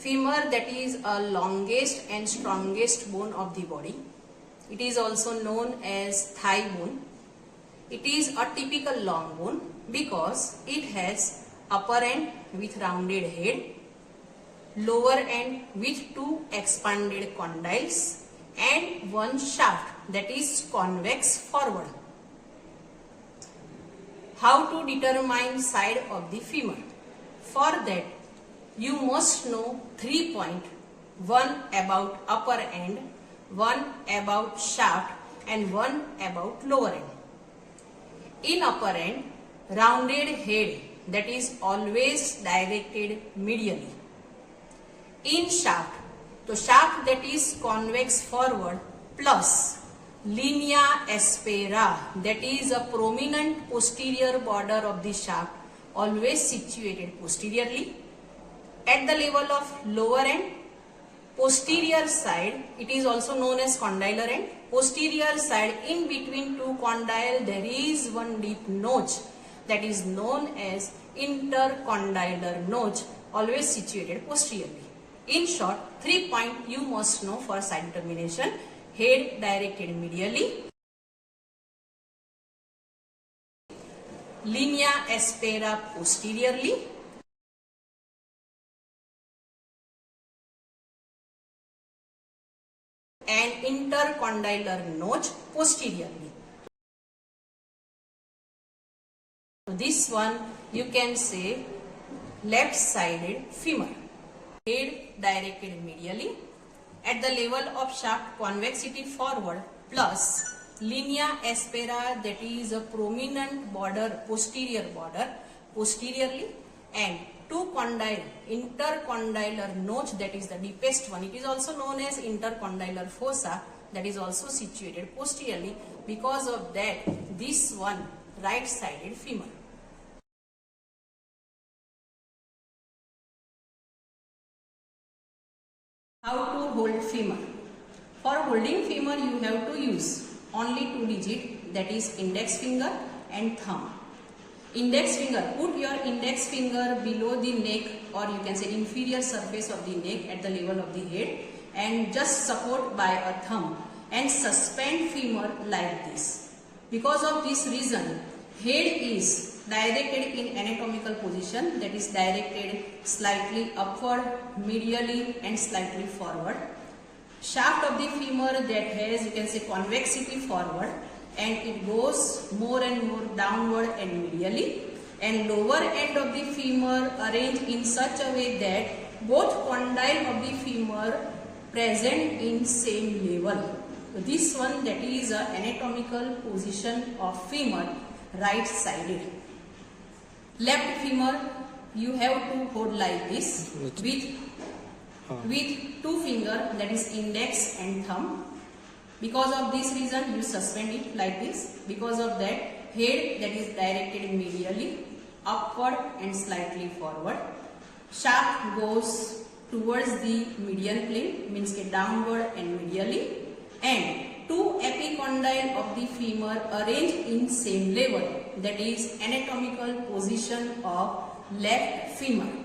Femur, that is a longest and strongest bone of the body. It is also known as thigh bone. It is a typical long bone because it has upper end with rounded head, lower end with two expanded condyles and one shaft that is convex forward. How to determine side of the femur? For that, you must know 3 points, one about upper end, one about shaft and one about lower end. In upper end, rounded head that is always directed medially. In shaft, the shaft that is convex forward plus linea aspera, that is a prominent posterior border of the shaft, always situated posteriorly. At the level of lower end, posterior side, it is also known as condylar end. Posterior side, in between two condyle, there is one deep notch that is known as intercondylar notch, always situated posteriorly. In short, 3 points you must know for side determination. Head directed medially, linea aspera posteriorly, and intercondylar notch posteriorly. So this one you can say left-sided femur. Head directed medially, at the level of shaft convexity forward plus linea aspera, that is a prominent border, posterior border posteriorly, and two condyle, intercondylar notch, that is the deepest one. It is also known as intercondylar fossa, that is also situated posteriorly. Because of that, this one right-sided femur. How to hold femur? For holding femur, you have to use only 2 digits, that is index finger and thumb. Index finger, put your index finger below the neck, or you can say inferior surface of the neck at the level of the head, and just support by a thumb and suspend femur like this. Because of this reason, head is directed in anatomical position, that is directed slightly upward, medially and slightly forward. Shaft of the femur that has, you can say, convexity forward, and it goes more and more downward and medially, and lower end of the femur arranged in such a way that both condyle of the femur present in same level. So this one, that is a anatomical position of femur, right sided. Left femur you have to hold like this with 2 fingers, that is index and thumb. Because of this reason, you suspend it like this. Because of that, head that is directed medially, upward and slightly forward. Shaft goes towards the median plane, means downward and medially, and 2 epicondyle of the femur arranged in same level, that is anatomical position of left femur.